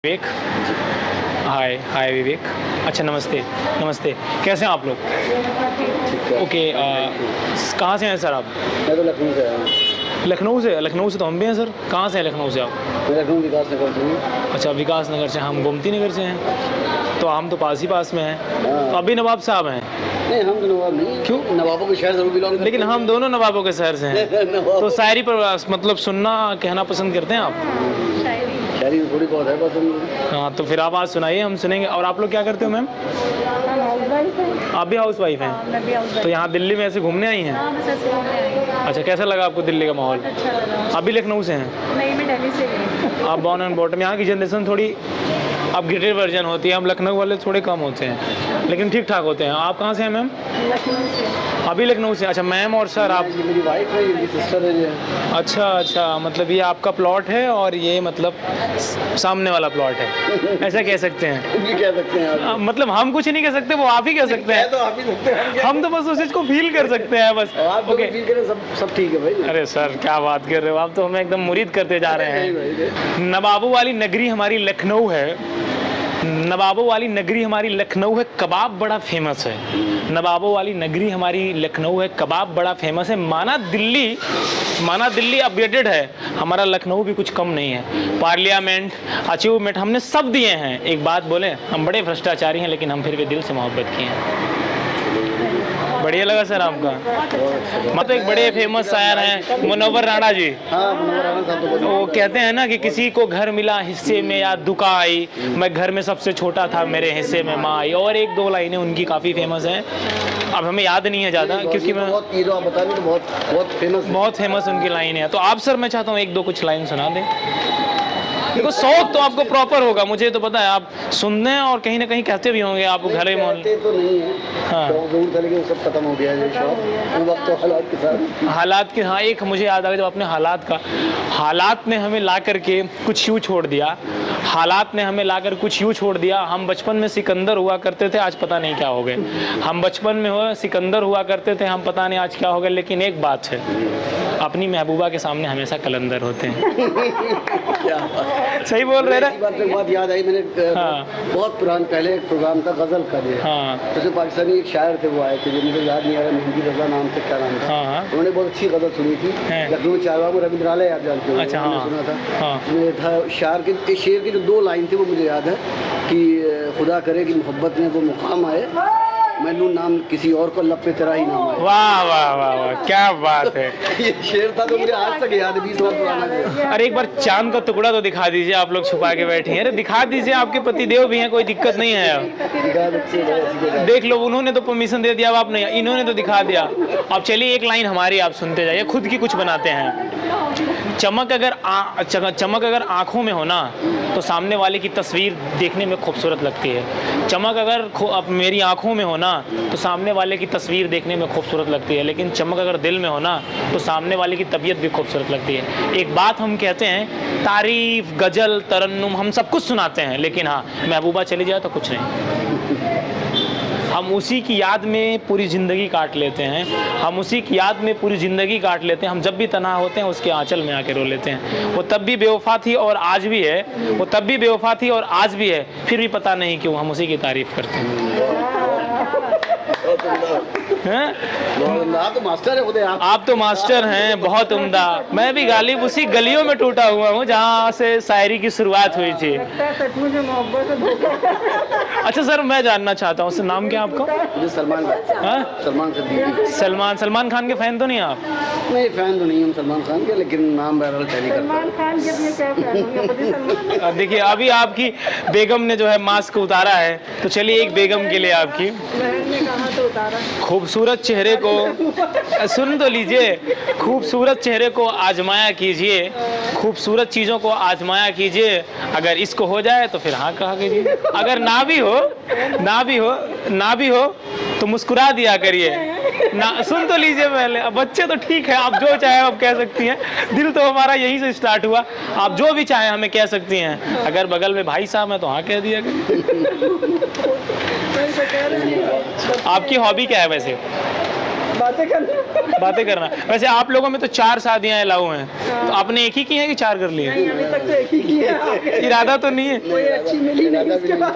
विवेक। हाय हाय विवेक। अच्छा नमस्ते। नमस्ते, कैसे हैं आप लोग? ओके, कहाँ से हैं सर आप? मैं तो लखनऊ से आया हूँ। लखनऊ से? लखनऊ से तो हम भी हैं सर। कहाँ से हैं लखनऊ से आप? मैं लखनऊ विकास नगर से हूँ। अच्छा, विकास नगर से। हम गोमती नगर से हैं, तो हम तो पास ही पास में हैं। तो अभी नवाब साहब हैं? नहीं, हम तो नवाब नहीं। क्यों? नवाबों के शहर जरूर बिलोंग करते हैं। लेकिन हम दोनों नवाबों के शहर से हैं। तो शायरी पर मतलब सुनना कहना पसंद करते हैं आप? शायरी थोड़ी बहुत है पसंद। हाँ, तो फिर आप आज सुनाइए, हम सुनेंगे। और आप लोग क्या करते हो मैम? आप भी हाउस वाइफ हैं? तो यहाँ दिल्ली में ऐसे घूमने आई हैं? अच्छा, कैसा लगा आपको दिल्ली का माहौल? अच्छा लगा। आप भी लखनऊ से हैं? नहीं, मैं दिल्ली से गई। आप बॉर्न एंड बॉटम। यहाँ की जनरेशन थोड़ी अपग्रेडेड वर्जन होती है। हम लखनऊ वाले थोड़े कम होते हैं, लेकिन ठीक ठाक होते हैं। आप कहाँ से हैं मैम? लखनऊ से। अभी लखनऊ से। अच्छा मैम और सर आप? ये मेरी वाइफ है, ये मेरी सिस्टर है ये। अच्छा अच्छा, मतलब ये आपका प्लॉट है और ये मतलब सामने वाला प्लॉट है, ऐसा कह सकते हैं? कुछ भी कह सकते हैं आप। मतलब हम कुछ नहीं कह सकते, वो आप ही कह सकते हैं। तो आप ही सकते हैं। हम तो बस उस चीज को फील कर सकते हैं बस। आप ओके। फील करें, सब ठीक है भाई। अरे सर क्या बात कर रहे हो आप, तो हमें एकदम मुरीद करते जा रहे नहीं भाई, हैं। नवाबों वाली नगरी हमारी लखनऊ है। नवाबों वाली नगरी हमारी लखनऊ है, कबाब बड़ा फेमस है। नवाबों वाली नगरी हमारी लखनऊ है, कबाब बड़ा फेमस है। माना दिल्ली अपग्रेडेड है, हमारा लखनऊ भी कुछ कम नहीं है। पार्लियामेंट, अचीवमेंट हमने सब दिए हैं। एक बात बोले, हम बड़े भ्रष्टाचारी हैं, लेकिन हम फिर भी दिल से मोहब्बत किए हैं। बढ़िया लगा सर आपका। मतलब एक बड़े फेमस शायर हैं मुनव्वर राणा जी। हाँ, मुनव्वर राणा साहब तो वो कहते हैं ना कि किसी को घर मिला हिस्से में या दुका आई, मैं घर में सबसे छोटा था, मेरे हिस्से में माँ आई। और एक दो लाइनें उनकी काफ़ी फेमस हैं, अब हमें याद नहीं है ज़्यादा, क्योंकि मैं बहुत ये जो आप बता रहे हो बहुत फेमस उनकी लाइनें हैं। तो आप सर, मैं चाहता हूँ एक दो कुछ लाइन सुना दें। देखो शौक तो आपको प्रॉपर होगा, मुझे तो पता है। आप सुनते हैं और कहीं ना कहीं कहते भी होंगे, आप घर में तो नहीं है। हाँ। शौक जरूर था, लेकिन सब खत्म हो गया है ये शौक। वक्त तो हालात के साथ। हालात के, हाँ एक मुझे याद आ गया, जब अपने हालात ने हमें ला करके कुछ यूँ छोड़ दिया। हालात ने हमें लाकर कुछ यूँ छोड़ दिया। हम बचपन में सिकंदर हुआ करते थे, आज पता नहीं क्या हो गए। हम बचपन में सिकंदर हुआ करते थे, हम पता नहीं आज क्या हो गए। लेकिन एक बात है, अपनी महबूबा के सामने हमेशा कलंदर होते हैं। क्या बात। सही बोल रहे हैं। बात याद आई, मैंने बहुत पुराना पहले एक प्रोग्राम था गजल का। हाँ। जैसे पाकिस्तानी एक शायर थे, वो आए थे, जो मुझे याद नहीं आ रहा, मेहंदी रजा नाम था, क्या नाम था। हाँ। उन्होंने बहुत अच्छी गजल सुनी थी। लखनऊ में चारबाग में रविंद्रालय, आप जानते हो। अच्छा, हाँ। सुना था। हाँ। उसमें था शेर की जो दो लाइन थी, वो मुझे याद है कि खुदा करे कि मोहब्बत में वो मुकाम आए, मैनू नाम किसी और को, लब पे तेरा ही नाम आए। वाह वाह वाह वाह, क्या बात है। ये शेर था तो मुझे आज तक याद है, 20 साल पुराना है। अरे एक बार चांद का टुकड़ा तो दिखा दीजिए, आप लोग छुपा के बैठे हैं। अरे दिखा दीजिए, आपके पतिदेव भी हैं, कोई दिक्कत नहीं है। देख लो, उन्होंने तो परमिशन दे दिया, अब आप नहीं, इन्होंने तो दिखा दिया। अब चलिए एक लाइन हमारी आप सुनते जाइए, खुद की कुछ बनाते हैं। चमक अगर आंखों में हो ना, तो सामने वाले की तस्वीर देखने में खूबसूरत लगती है। चमक अगर मेरी आंखों में हो ना, तो सामने वाले की तस्वीर देखने में खूबसूरत लगती है। लेकिन चमक अगर दिल में हो ना, तो सामने वाले की तबीयत भी खूबसूरत लगती है। एक बात हम कहते हैं, तारीफ, गजल, तरन्नुम हम सब कुछ सुनाते हैं, लेकिन हाँ महबूबा चली जाए तो कुछ नहीं। हम उसी की याद में पूरी ज़िंदगी काट लेते हैं। हम जब भी तन्हा होते हैं, उसके आंचल में आके रो लेते हैं। वो तब भी बेवफा थी और आज भी है, फिर भी पता नहीं क्यों हम उसी की तारीफ करते हैं। आप तो मास्टर है खुद। आप तो मास्टर हैं, बहुत उम्दा। मैं भी गालिब उसी गलियों में टूटा हुआ हूँ जहाँ से शायरी की शुरुआत हुई थी। अच्छा सर, मैं जानना चाहता हूँ, नाम क्या आपका? सलमान खान के फैन तो नहीं आप? नहीं, फैन तो नहीं हूँ सलमान खान के, लेकिन नाम बहरहाल टैली करता है। देखिए अभी आपकी बेगम ने जो है मास्क उतारा है, तो चलिए एक बेगम के लिए आपकी खूबसूरत चेहरे को सुन तो लीजिए। खूबसूरत चेहरे को आजमाया कीजिए, खूबसूरत चीज़ों को आजमाया कीजिए। अगर इसको हो जाए तो फिर हाँ कहा कीजिए, अगर ना भी हो तो मुस्कुरा दिया करिए ना। सुन तो लीजिए पहले। अब बच्चे तो ठीक है, आप जो चाहे आप कह सकती हैं। दिल तो हमारा यहीं से स्टार्ट हुआ, आप जो भी चाहे हमें कह सकती हैं। अगर बगल में भाई साहब हैं तो हाँ कह दिया करिए। आपकी हॉबी क्या है वैसे? बातें करना। वैसे आप लोगों में तो 4 शादियां अलाउ हैं, तो आपने एक ही की है कि 4 कर लिए? अभी तक तो एक ही की है। इरादा तो नहीं है? कोई अच्छी मिली नहीं उसके पास।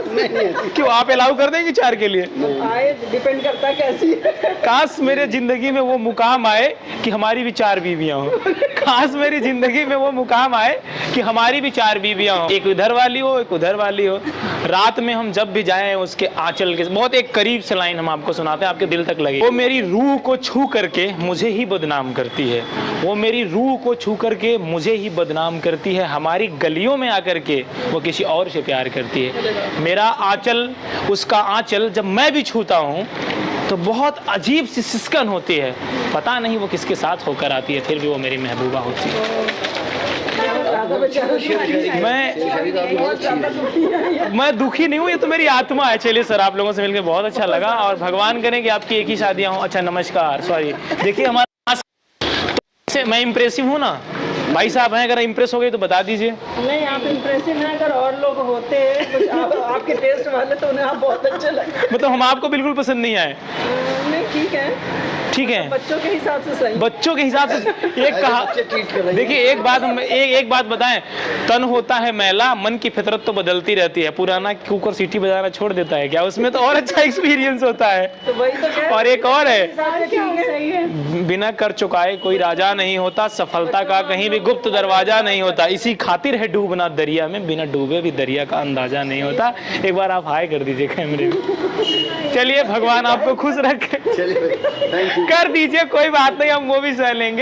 क्यों, आप अलाउ कर देंगे 4 के लिए? आए डिपेंड करता है कैसी है। काश मेरे जिंदगी में वो मुकाम आए कि हमारी भी 4 बीवियां हो। काश मेरी जिंदगी में वो मुकाम आए कि हमारी भी 4 बीवियां हो, एक इधर वाली हो एक उधर वाली हो। रात में हम जब भी जाएं उसके आंचल के बहुत एक करीब से लाइन हम आपको सुनाते हैं, आपके दिल तक लगे। वो मेरी रूह को छू करके मुझे ही बदनाम करती है, वो मेरी रूह को छू करके मुझे ही बदनाम करती है, हमारी गलियों में आकर के वो किसी और से प्यार करती है। मेरा आंचल उसका आंचल जब मैं भी छूता हूँ तो बहुत अजीब सी सिसकन होती है, पता नहीं वो किसके साथ होकर आती है, फिर भी वो मेरी महबूबा होती है। मैं दुखी नहीं हूँ, ये तो मेरी आत्मा है। चलिए सर, आप लोगों से मिलकर बहुत अच्छा लगा और भगवान करें कि आपकी एक ही शादियां हो। अच्छा नमस्कार, सॉरी, देखिए हमारा मैं इम्प्रेसिव हूँ ना भाई साहब, हैं अगर इम्प्रेस हो गए तो बता दीजिए। नहीं, आप इम्प्रेसिव हैं, अगर और लोग होते हैं कुछ आपके टेस्ट वाले तो उन्हें आप बहुत अच्छे लगे। मतलब हम आपको बिल्कुल पसंद नहीं आए? नहीं, ठीक है, ठीक है, बच्चों के हिसाब से सही। बच्चों के हिसाब से एक कहा, देखिए एक बात हम एक बात बताएं, तन होता है मैला, मन की फितरत तो बदलती रहती है। पुराना कुकर सीटी बजाना छोड़ देता है क्या? उसमें तो और अच्छा एक्सपीरियंस होता है। तो वही तो कह, और एक और है, सही है। बिना कर चुकाए कोई राजा नहीं होता, सफलता का कहीं भी गुप्त दरवाजा नहीं होता, इसी खातिर है डूबना दरिया में, बिना डूबे भी दरिया का अंदाजा नहीं होता। एक बार आप हाय कर दीजिए कैमरे में। चलिए, भगवान आपको खुश रखे। चलिए, थैंक यू। कर दीजिए, कोई बात नहीं, हम वो भी सह लेंगे।